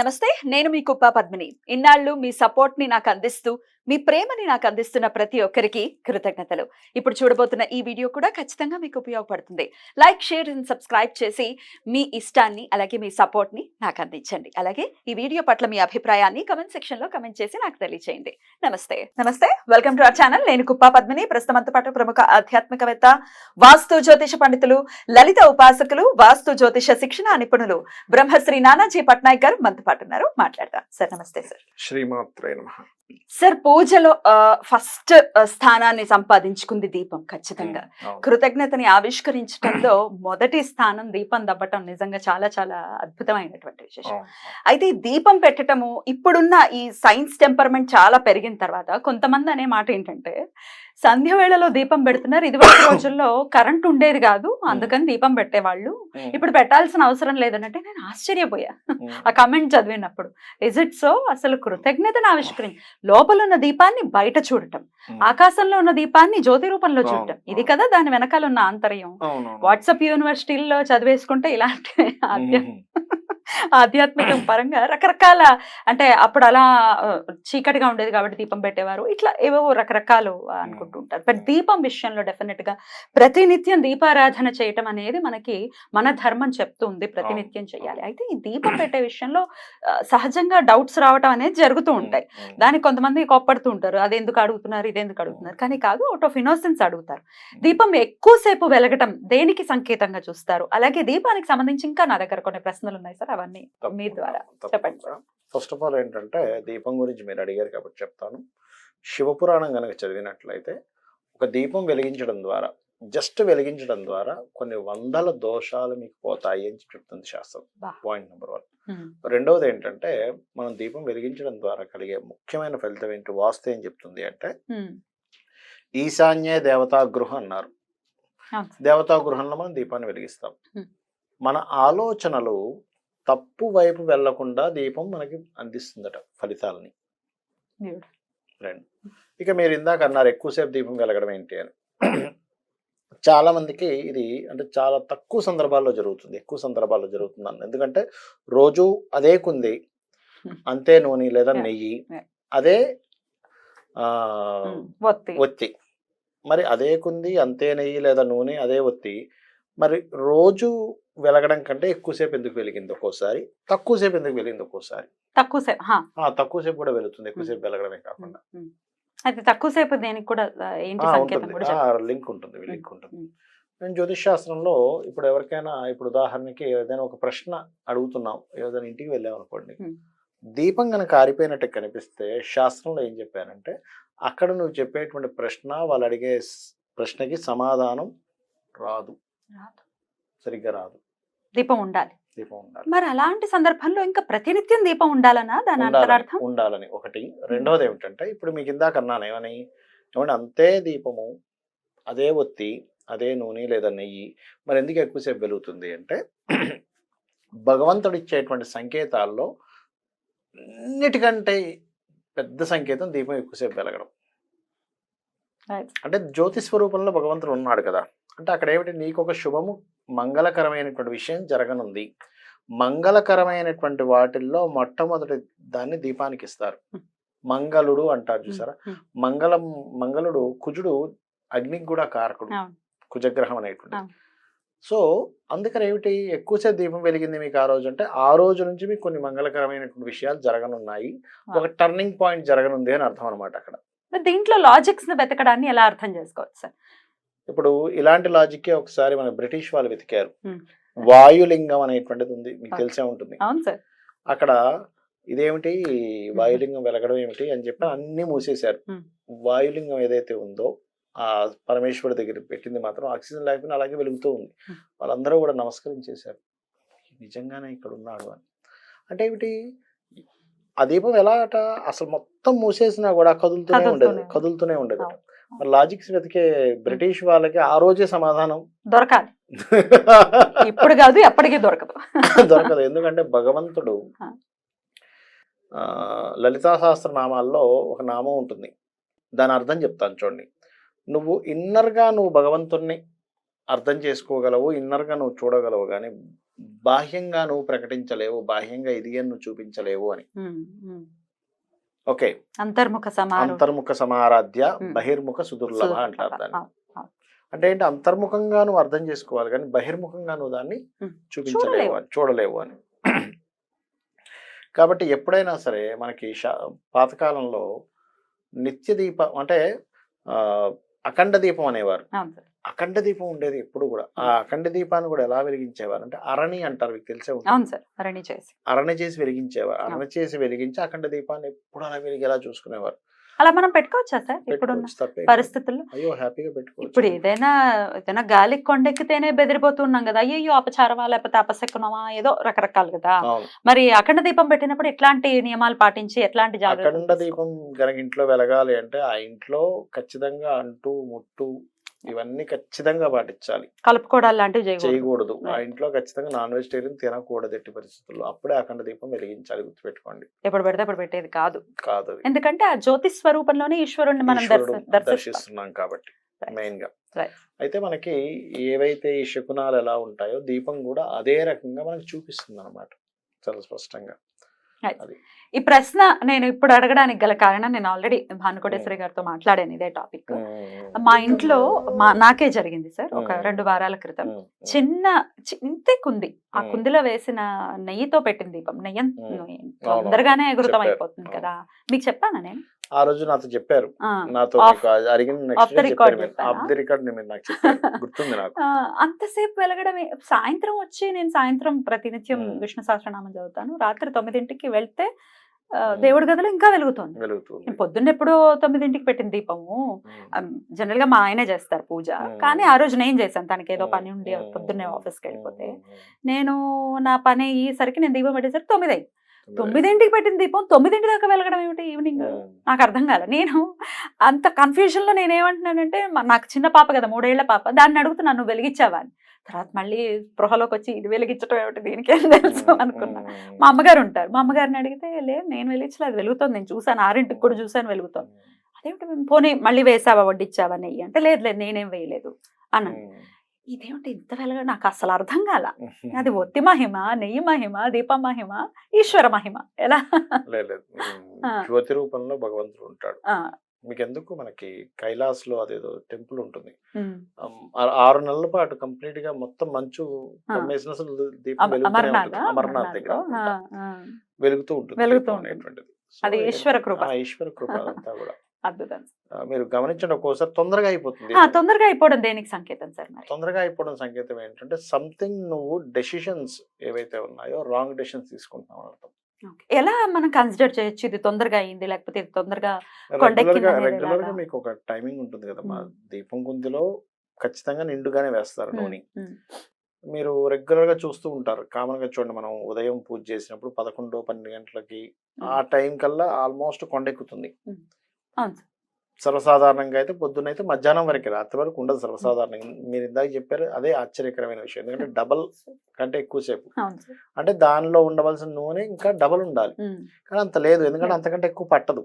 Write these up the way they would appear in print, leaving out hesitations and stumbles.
నమస్తే. నేను మీ కుప్ప పద్మిని. ఇన్నాళ్ళు మీ సపోర్ట్‌ని నాకందిస్తూ, మీ ప్రేమని నాకందిస్తున్న ప్రతి ఒక్కరికి కృతజ్ఞతలు. ఇప్పుడు చూడబోతున్న ఈ వీడియో కూడా ఖచ్చితంగా మీకు ఉపయోగపడుతుంది. లైక్, షేర్ అండ్ సబ్స్క్రైబ్ చేసి మీ ఇష్టాన్ని అలాగే మీ సపోర్ట్‌ని నాకందించండి. అలాగే ఈ వీడియో పట్ల మీ అభిప్రాయాన్ని కామెంట్ సెక్షన్‌లో కామెంట్ చేసి నాకు తెలియజేయండి. నమస్తే. నమస్తే. Welcome to our channel. నేను కుప్ప పద్మిని. ప్రస్తుతం మనతో పాటు ప్రముఖ ఆధ్యాత్మికవేత్త, వాస్తు జ్యోతిష పండితులు, లలిత ఉపాసకులు, వాస్తు జ్యోతిష శిక్షణ నిపుణులు బ్రహ్మశ్రీ నానాజీ పట్నాయక్ గారు మనతో పాటు ఉన్నారు. మాట్లాడదాం. సార్ నమస్తే సార్. శ్రీమాత్రే నమః. సార్, పూజలో ఫస్ట్ స్థానాన్ని సంపాదించుకుంది దీపం. ఖచ్చితంగా కృతజ్ఞతని ఆవిష్కరించడంలో మొదటి స్థానం దీపం దవ్వటం నిజంగా చాలా చాలా అద్భుతమైనటువంటి విశేషం. అయితే ఈ దీపం పెట్టటము ఇప్పుడున్న ఈ సైన్స్ టెంపర్మెంట్ చాలా పెరిగిన తర్వాత కొంతమంది అనే మాట ఏంటంటే, సంధ్య వేళలో దీపం పెడుతున్నారు, ఇదివరకు రోజుల్లో కరెంట్ ఉండేది కాదు అందుకని దీపం పెట్టేవాళ్ళు, ఇప్పుడు పెట్టాల్సిన అవసరం లేదనంటే నేను ఆశ్చర్యపోయా ఆ కమెంట్ చదివినప్పుడు. Is it so? అసలు కృతజ్ఞతను ఆవిష్కరించి లోపల ఉన్న దీపాన్ని బయట చూడటం, ఆకాశంలో ఉన్న దీపాన్ని జ్యోతి రూపంలో చూడటం, ఇది కదా దాని వెనకాల ఉన్న ఆంతర్యం. వాట్సాప్ యూనివర్సిటీల్లో చదివేసుకుంటే ఇలాంటి ఆధ్యాత్మిక పరంగా రకరకాల, అంటే అప్పుడు అలా చీకటిగా ఉండేది కాబట్టి దీపం పెట్టేవారు, ఇట్లా ఏవో రకరకాలు అనుకుంటూ ఉంటారు. బట్ దీపం విషయంలో డెఫినెట్ గా ప్రతినిత్యం దీపారాధన చేయటం అనేది మనకి మన ధర్మం చెప్తుంది, ప్రతినిత్యం చేయాలి. అయితే ఈ దీపం పెట్టే విషయంలో సహజంగా డౌట్స్ రావటం అనేది జరుగుతూ ఉంటాయి. దానికి కొంతమంది కోప్పడుతూ ఉంటారు, అది ఎందుకు అడుగుతున్నారు, ఇది ఎందుకు అడుగుతున్నారు, కానీ కాదు, అవుట్ ఆఫ్ ఇన్నోసెన్స్ అడుగుతారు. దీపం ఎక్కువసేపు వెలగటం దేనికి సంకేతంగా చూస్తారు? అలాగే దీపానికి సంబంధించి ఇంకా నా దగ్గర కొన్ని ప్రశ్నలు ఉన్నాయి సార్, అవన్నీ మీ ద్వారా చెప్పండి. ఫస్ట్ ఆఫ్ ఆల్ ఏంటంటే, దీపం గురించి మీరు అడిగారు కాబట్టి చెప్తాను. శివపురాణం కనుక చదివినట్లయితే ఒక దీపం వెలిగించడం ద్వారా, జస్ట్ వెలిగించడం ద్వారా కొన్ని వందల దోషాలు మీకు పోతాయి అని చెప్తుంది శాస్త్రం. Point number 1. రెండవది ఏంటంటే, మనం దీపం వెలిగించడం ద్వారా కలిగే ముఖ్యమైన ఫలితం ఏంటి, వాస్తు ఏం చెప్తుంది అంటే, ఈశాన్య దేవతా గృహం అన్నారు. దేవతా గృహంలో మనం దీపాన్ని వెలిగిస్తాం. మన ఆలోచనలు తప్పు వైపు వెళ్లకుండా దీపం మనకి అందిస్తుందట ఫలితాలని. ఇక మీరు ఇందాక అన్నారు ఎక్కువసేపు దీపం వెలగడం ఏంటి అని. చాలా మందికి ఇది అంటే చాలా తక్కువ సందర్భాల్లో జరుగుతుంది, ఎక్కువ సందర్భాల్లో జరుగుతుంది అన్న. ఎందుకంటే రోజు అదే కుంది, అంతే నూనె లేదా నెయ్యి, అదే ఒత్తి, మరి అదే కుంది, అంతే నెయ్యి లేదా నూనె, అదే ఒత్తి, మరి రోజు వెలగడం కంటే ఎక్కువసేపు ఎందుకు వెలిగింది ఒక్కోసారి, తక్కువసేపు ఎందుకు వెలిగింది ఒక్కోసారి. తక్కువసేపు కూడా వెలుగుతుంది, ఎక్కువసేపు వెలగడమే కాకుండా. తక్కువసేపు దేనికి కూడా లింక్ ఉంటుంది, లింక్ ఉంటుంది. నేను జ్యోతిష్ శాస్త్రంలో ఇప్పుడు ఎవరికైనా, ఇప్పుడు ఉదాహరణకి ఏదైనా ఒక ప్రశ్న అడుగుతున్నాం, ఏదైనా ఇంటికి వెళ్ళాం అనుకోండి, దీపం కనుక ఆరిపోయినట్టు కనిపిస్తే శాస్త్రంలో ఏం చెప్పారంటే, అక్కడ నువ్వు చెప్పేటువంటి ప్రశ్న, వాళ్ళు అడిగే ప్రశ్నకి సమాధానం రాదు, సరిగ్గా రాదు. దీపం ఉండాలి. దీపం ఉండాలి. మరి అలాంటి సందర్భంలో ఇంకా ప్రతినిత్యం దీపం ఉండాలనా దాని అంతరార్థం? ఉండాలని ఒకటి. రెండవది ఏమిటంటే, ఇప్పుడు మీకు ఇందాక అన్నాను ఏమని, ఏమంటే అంతే దీపము, అదే ఒత్తి, అదే నూనె లేదా నెయ్యి, మరి ఎందుకు ఎక్కువసేపు వెలుగుతుంది అంటే, భగవంతుడు ఇచ్చేటువంటి సంకేతాల్లో అన్నిటికంటే పెద్ద సంకేతం దీపం ఎక్కువసేపు వెలగడం. అంటే జ్యోతి స్వరూపంలో భగవంతుడు ఉన్నాడు కదా, అంటే అక్కడ ఏమిటి, నీకు ఒక శుభము మంగళకరమైనటువంటి విషయం జరగనుంది. మంగళకరమైనటువంటి వాటిల్లో మొట్టమొదటి దాన్ని దీపానికి ఇస్తారు. మంగళుడు అంటారు చూసారా, మంగళుడు కుజుడు అగ్నికి కూడా కారకుడు, కుజగ్రహం అనేటువంటి. సో అందుకని ఏమిటి, ఎక్కువసేపు దీపం వెలిగింది మీకు ఆ రోజు అంటే, ఆ రోజు నుంచి మీకు కొన్ని మంగళకరమైనటువంటి విషయాలు జరగనున్నాయి, ఒక టర్నింగ్ పాయింట్ జరగనుంది అని అర్థం అనమాట. అక్కడ దీంట్లో లాజిక్స్ ని వెతకడాన్ని ఎలా అర్థం చేసుకోవచ్చు సార్? ఇప్పుడు ఇలాంటి లాజిక్కే ఒకసారి మన బ్రిటిష్ వాళ్ళు వెతికారు. వాయులింగం అనేటువంటిది ఉంది, మీకు తెలిసే ఉంటుంది. అక్కడ ఇదేమిటి, వాయులింగం వెలగడం ఏమిటి అని చెప్పి అన్ని మూసేశారు. వాయులింగం ఏదైతే ఉందో ఆ పరమేశ్వరుడి దగ్గర పెట్టింది మాత్రం ఆక్సిజన్ లేకపోయినా అలాగే వెలుగుతూ ఉంది. వాళ్ళందరూ కూడా నమస్కరించేశారు, నిజంగానే ఇక్కడ ఉన్నాడు అని. అంటే ఏమిటి, ఆ దీపం ఎలా అట, అసలు మొత్తం మూసేసినా కూడా కదులుతూనే ఉండేది. మరి లాజిక్స్ వెతికే బ్రిటిష్ వాళ్ళకి ఆ రోజే సమాధానం దొరకాలి, ఇప్పుడు కాదు ఎప్పటికీ దొరకదు. ఎందుకంటే భగవంతుడు లలితా సహస్రనామాల్లో ఒక నామం ఉంటుంది, దాని అర్థం చెప్తాను చూడండి. నువ్వు ఇన్నర్గా నువ్వు భగవంతుణ్ణి అర్థం చేసుకోగలవు, ఇన్నర్గా నువ్వు చూడగలవు, కానీ బాహ్యంగా నువ్వు ప్రకటించలేవు, బాహ్యంగా ఇది అని నువ్వు చూపించలేవు అని. ఓకే, అంతర్ముఖ సమారాధ్య బహిర్ముఖ సుదుర్లభ అంటారు దాన్ని. అంటే ఏంటి, అంతర్ముఖంగా నువ్వు అర్థం చేసుకోవాలి కానీ బహిర్ముఖంగా నువ్వు దాన్ని చూపించలేవు అని, చూడలేవు అని. కాబట్టి ఎప్పుడైనా సరే మనకి పాతకాలంలో నిత్య దీపం అంటే అఖండ దీపం అనేవారు. అఖండ దీపం ఉండేది ఎప్పుడు కూడా. ఆ అఖండ దీపాన్ని కూడా ఎలా వెలిగించేవారు అంటే అరణి అంటారు, మీకు తెలిసే ఉంటుంది. అరణి చేసి వెలిగించేవారు. అరణి చేసి వెలిగించి అఖండ దీపాన్ని ఎప్పుడు అలా వెలిగేలా చూసుకునేవారు. అలా మనం పెట్టుకోవచ్చా సార్ ఇప్పుడున్న పరిస్థితుల్లో? అయ్యో హ్యాపీగా పెట్టుకోవచ్చు. ఇప్పుడు ఏదైనా గాలికి కొండెక్కితేనే బెదిరిపోతున్నాం కదా, అయ్యో అపచారమా లేకపోతే అపశకునమా, ఏదో రకరకాలు కదా. మరి అఖండ దీపం పెట్టినప్పుడు ఎట్లాంటి నియమాలు పాటించి ఎట్లాంటి జాగ్రత్తలు? అఖండ దీపం కనుక ఇంట్లో వెలగాలి అంటే ఆ ఇంట్లో ఖచ్చితంగా అంటు ముట్టు ఇవన్నీ ఖచ్చితంగా పాటించాలి. కలుపుకోవడాలు లాంటివి చేయకూడదు. ఆ ఇంట్లో ఖచ్చితంగా నాన్ వెజిటేరియన్ తినకూడదు ఎట్టి పరిస్థితుల్లో. అప్పుడే అఖండ దీపం వెలిగించాలి, గుర్తుపెట్టుకోండి. ఎప్పుడు పెడితే అప్పుడు పెట్టేది కాదు. ఎందుకంటే ఆ జ్యోతి స్వరూపంలోనే ఈశ్వరుణ్ణి మనం దర్శిస్తున్నాం కాబట్టి మెయిన్ గా. అయితే మనకి ఏవైతే ఈ శకునాలు ఎలా ఉంటాయో దీపం కూడా అదే రకంగా మనకి చూపిస్తుంది అన్నమాట, చాలా స్పష్టంగా. ఈ ప్రశ్న నేను ఇప్పుడు అడగడానికి గల కారణం, నేను ఆల్రెడీ భానుకోటేశ్వరి గారితో మాట్లాడాను ఇదే టాపిక్. మా ఇంట్లో నాకే జరిగింది సార్. ఒక 2 వారాల క్రితం ఇంతే కుంది, ఆ కుందిలో వేసిన నెయ్యితో పెట్టిన దీపం. నెయ్యి తొందరగానే ఎగురుతం అయిపోతుంది కదా, మీకు చెప్పానా నేను? ఆ రోజు నాతో చెప్పారు, నాతో గుర్తుంది నాకు. అంతసేపు వెలగడమే. సాయంత్రం వచ్చి నేను సాయంత్రం ప్రతినిత్యం విష్ణు సహస్రనామం చదువుతాను. రాత్రి 9ంటికి వెళ్తే దేవుడి గదిలో ఇంకా వెలుగుతుంది. పొద్దున్న ఎప్పుడో 9ంటికి పెట్టిన దీపము. జనరల్ గా మా ఆయనే చేస్తారు పూజ, కానీ ఆ రోజు నేను చేశాను. తనకి ఏదో పని ఉండి పొద్దున్నే ఆఫీస్కి వెళ్ళిపోతే నేను నా పని అయ్యేసరికి నేను దీపం పెట్టేసరికి 9 అయింది. 9ంటికి పెట్టిన దీపం 9 దాకా వెలగడం ఏమిటి ఈవినింగ్? నాకు అర్థం కాలే. నేను అంత కన్ఫ్యూజన్ లో నేనేమంటున్నానంటే, నాకు చిన్న పాప కదా, 3 ఏళ్ల పాప, దాన్ని అడుగుతున్నాను నువ్వు వెలిగించావా అని. తర్వాత మళ్ళీ స్పృహలోకి వచ్చి ఇది వెలిగించడం ఏమిటి, దీనికి ఏం తెలుసు అనుకున్నా. మా అమ్మగారు ఉంటారు, మా అమ్మగారిని అడిగితే లేదు నేను వెలిగించలేదు, అది వెలుగుతుంది, నేను చూసాను, 6ంటికి కూడా చూసాను వెలుగుతుంది. అదేమిటి పోనీ మళ్ళీ వేసావా వడ్డిచ్చావా నెయ్యి అంటే, లేదు నేనేం వేయలేదు అన్నాను. ఇదేమిటి ఇంత వెలగా, నాకు అసలు అర్థం కాల. అది ఒత్తి మహిమ, నెయ్యి మహిమ, దీప మహిమ, ఈశ్వర మహిమ ఎలా? లేదు, జ్యోతి రూపంలో భగవంతుడు ఉంటాడు. మీకెందుకు, మనకి కైలాస్ లో అదేదో టెంపుల్ ఉంటుంది, 6 నెలల పాటు కంప్లీట్ గా మొత్తం మంచు కమ్మేసిన దీపం వెలుగుతూనే ఉంటుంది. అమర్నాథ్ దగ్గర వెలుగుతూ ఉంటుంది. అది ఈశ్వర కృప. ఈశ్వర కృప అంతా కూడా అద్భుతం. మీరు గమనించండి, ఒక్కోసారి తొందరగా అయిపోతుంది. తొందరగా అయిపోవడం దేనికి సంకేతం సార్? తొందరగా అయిపోవడం సంకేతం ఏంటంటే సంథింగ్ నువ్వు డెసిషన్స్ ఏవైతే ఉన్నాయో రాంగ్ డెసిషన్స్ తీసుకుంటున్నావు అని అర్థం. ఎలా మనం కన్సిడర్ చేయొచ్చు ఇది తొందరగా అయింది లేకపోతే ఇది తొందరగా? రెగ్యులర్ గా మీకు ఒక టైమింగ్ ఉంటుంది కదా, మా దీపం గుందిలో ఖచ్చితంగా నిండుగానే వేస్తారు నూనె. మీరు రెగ్యులర్ గా చూస్తూ ఉంటారు, కామన్ గా చూడండి, మనం ఉదయం పూజ చేసినప్పుడు 11-12 గంటలకి ఆ టైం కల్లా ఆల్మోస్ట్ కొండెక్కుతుంది. సర్వసాధారణంగా అయితే పొద్దున్న అయితే మధ్యాహ్నం వరకు, రాత్రి వరకు ఉండదు సర్వసాధారణంగా. మీరు ఇందాక చెప్పారు, అదే ఆశ్చర్యకరమైన విషయం. ఎందుకంటే డబల్ కంటే ఎక్కువసేపు, అంటే దానిలో ఉండవలసిన నూనె ఇంకా డబల్ ఉండాలి, కానీ అంత లేదు, ఎందుకంటే అంతకంటే ఎక్కువ పట్టదు.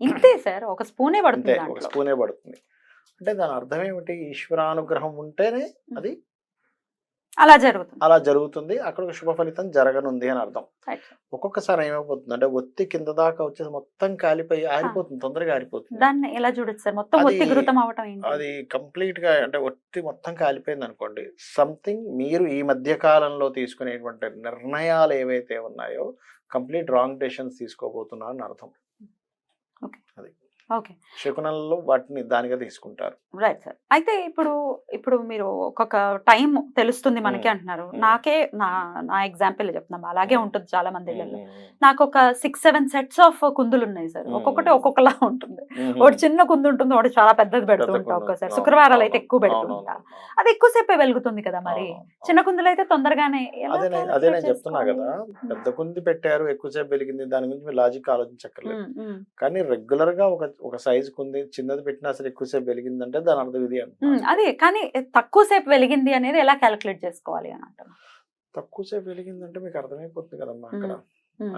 ఇంతే సార్, ఒక స్పూనే పడుతుంది. అంటే దాని అర్థం ఏమిటి, ఈశ్వరానుగ్రహం ఉంటేనే అది అలా జరుగుతుంది, అక్కడ ఒక శుభ ఫలితం జరగనుంది అని అర్థం. ఒక్కొక్కసారి ఏమైపోతుంది అంటే ఒత్తి కింద దాకా వచ్చేసి మొత్తం కాలిపోయి ఆరిపోతుంది, తొందరగా ఆరిపోతుంది. దాన్ని ఎలా చూడొచ్చు సార్? మొత్తం ఒత్తి ఘృతం అవటం ఏంటి? అది కంప్లీట్ గా అంటే ఒత్తి మొత్తం కాలిపోయింది అనుకోండి, సంథింగ్ మీరు ఈ మధ్య కాలంలో తీసుకునేటువంటి నిర్ణయాలు ఏవైతే ఉన్నాయో కంప్లీట్ రాంగ్ డెసిషన్స్ తీసుకోబోతున్నారు అని అర్థం. అది శకునాలలో వాటిని దానిగా తీసుకుంటారు. Right sir. అయితే ఇప్పుడు మీరు ఒక్కొక్క టైం తెలుస్తుంది మనకి అంటున్నారు. నాకే నా ఎగ్జాంపుల్ చెప్తున్నాం, అలాగే ఉంటుంది చాలా మంది ఇళ్ళల్లో. నాకు ఒక 6-7 సెట్స్ ఆఫ్ కుందులు ఉన్నాయి సార్, ఒక్కొక్కటి ఒక్కొక్కలా ఉంటుంది. ఒకటి చిన్న కుందు ఉంటుంది, ఒకటి చాలా పెద్దది పెడుతూ ఉంటా. ఒక్కసారి శుక్రవారాలు అయితే ఎక్కువ పెడుతుంటా, అది ఎక్కువసేపే వెలుగుతుంది కదా. మరి చిన్న కుందులు అయితే తొందరగానే. అదే నేను చెప్తున్నా కదా, పెద్ద కుంది పెట్టారు ఎక్కువసేపు వెలిగింది, దాని గురించి లాజిక్ ఆలోచించక్కర్లేదు. కానీ రెగ్యులర్ గా ఒక సైజ్ కుంది చిన్నది పెట్టినా సరే ఎక్కువసేపు వెలిగిందంటే దాని అర్థం ఇది అంటే. అదే, కానీ తక్కువసేపు వెలిగింది అనేది ఎలా క్యాలిక్యులేట్ చేసుకోవాలి అని అంటారు? తక్కువసేపు వెలిగిందంటే మీకు అర్థమైపోతుంది కదమ్మా అక్కడ.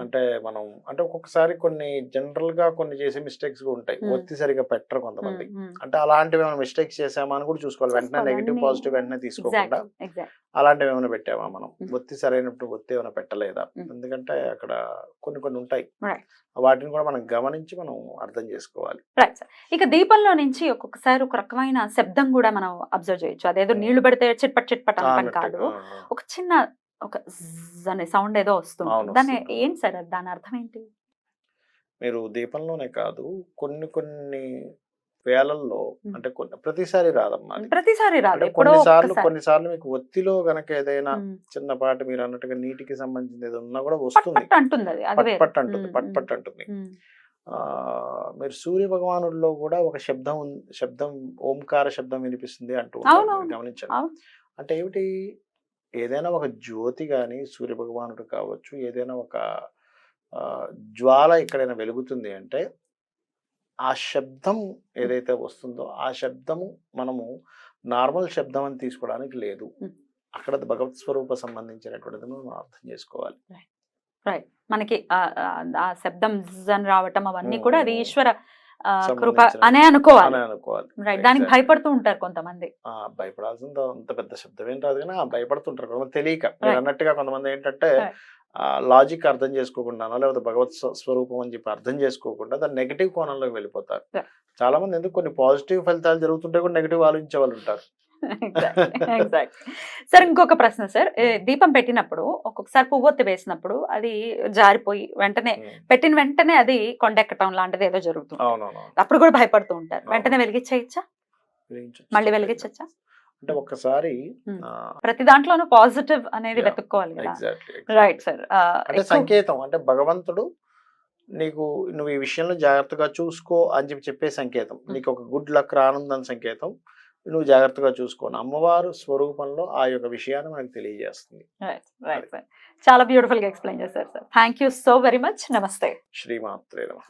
అంటే మనం అంటే ఒక్కొక్కసారి కొన్ని జనరల్ గా కొన్ని చేసే మిస్టేక్స్ ఉంటాయి, ఒత్తి సరిగా పెట్టరు కొంతమంది. అంటే అలాంటివి ఏమైనా మిస్టేక్స్ చేసామా అని కూడా చూసుకోవాలి, వెంటనే నెగిటివ్ పాజిటివ్ వెంటనే తీసుకోకుండా అలాంటివి ఏమైనా పెట్టామా మనం, ఒత్తి సరైనప్పుడు ఒత్తి ఏమైనా పెట్టలేదా, ఎందుకంటే అక్కడ కొన్ని కొన్ని ఉంటాయి, వాటిని కూడా మనం గమనించి మనం అర్థం చేసుకోవాలి. ఇక దీపంలో నుంచి ఒక్కొక్కసారి ఒక రకమైన శబ్దం కూడా మనం అబ్జర్వ్ చేయొచ్చు, అదేదో నీళ్లు పడితే చిట్పట్ చిట్పట్ అనడం కాదు, ఒక చిన్న ఒక జ్జ్ అనే సౌండ్ ఏదో వస్తుంది, దాన్ని ఏంటి సార్ దాని అర్థం ఏంటి? మీరు దీపంలోనే కాదు కొన్ని కొన్ని వేళల్లో, అంటే కొన్ని ప్రతిసారి రాదమ్మా, ప్రతిసారి రాదు, కొన్నిసార్లు మీకు ఒత్తిలో గనక ఏదైనా చిన్నపాటి మీరు అన్నట్టుగా నీటికి సంబంధించిన ఏదో ఉన్నా కూడా వస్తుంది, పట్ అంటుంది. మీరు సూర్య భగవానుడిలో కూడా ఒక శబ్దం ఓంకార శబ్దం వినిపిస్తుంది అంటూ గమనించండి. అంటే ఏమిటి, ఏదైనా ఒక జ్యోతి కానీ సూర్య భగవానుడు కావచ్చు, ఏదైనా ఒక జ్వాల ఎక్కడైనా వెలుగుతుంది అంటే ఆ శబ్దం ఏదైతే వస్తుందో ఆ శబ్దము మనము నార్మల్ శబ్దం అని తీసుకోవడానికి లేదు, అక్కడ భగవత్ స్వరూప సంబంధించినటువంటిది మనం అర్థం చేసుకోవాలి. రైట్, మనకి ఆ శబ్దం అని రావటం అవన్నీ కూడా అది ఈశ్వర కృప అనే అనుకోవాలి. రైట్, దానికి భయపడుతూ ఉంటారు కొంతమంది. భయపడాల్సింది అంత పెద్ద శబ్దం ఏం రాదు కానీ భయపడుతుంటారు కొంతమంది తెలియక. మీరు అన్నట్టుగా కొంతమంది ఏంటంటే లాజిక్ అర్థం చేసుకోకుండానో లేకపోతే భగవత్ స్వరూపం అని చెప్పి అర్థం చేసుకోకుండా దాని నెగిటివ్ కోణంలోకి వెళ్ళిపోతారు. చాలా మంది ఎందుకు కొన్ని పాజిటివ్ ఫలితాలు జరుగుతుంటే కూడా నెగిటివ్ ఆలోచించే వాళ్ళు ఉంటారు. సార్ ఇంకొక ప్రశ్న సార్, దీపం పెట్టినప్పుడు ఒక్కొక్కసారి పువ్వొత్తి వేసినప్పుడు అది జారిపోయి వెంటనే పెట్టిన వెంటనే అది కొండెక్కటం లాంటిది ఏదో జరుగుతుంది, అప్పుడు కూడా భయపడుతూ ఉంటారు, వెంటనే వెలిగించచ్చా, మళ్ళీ వెలిగించచ్చా? అంటే ఒక్కసారి ప్రతి దాంట్లోనూ పాజిటివ్ అనేది వెతుక్కోవాలి కదా. రైట్ సార్, అంటే సంకేతం, అంటే భగవంతుడు నీకు నువ్వు ఈ విషయంలో జాగ్రత్తగా చూసుకో అని చెప్పే సంకేతం, నీకు ఒక గుడ్ లక్ రానుందని సంకేతం, నువ్వు జాగ్రత్తగా చూసుకోను అమ్మవారు స్వరూపంలో ఆ యొక్క విషయాన్ని మనకు తెలియజేస్తుంది. చాలా బ్యూటిఫుల్ గా ఎక్స్ప్లెయిన్ చేశారు sir, thank you so very much. నమస్తే. శ్రీమాత్రే నమః.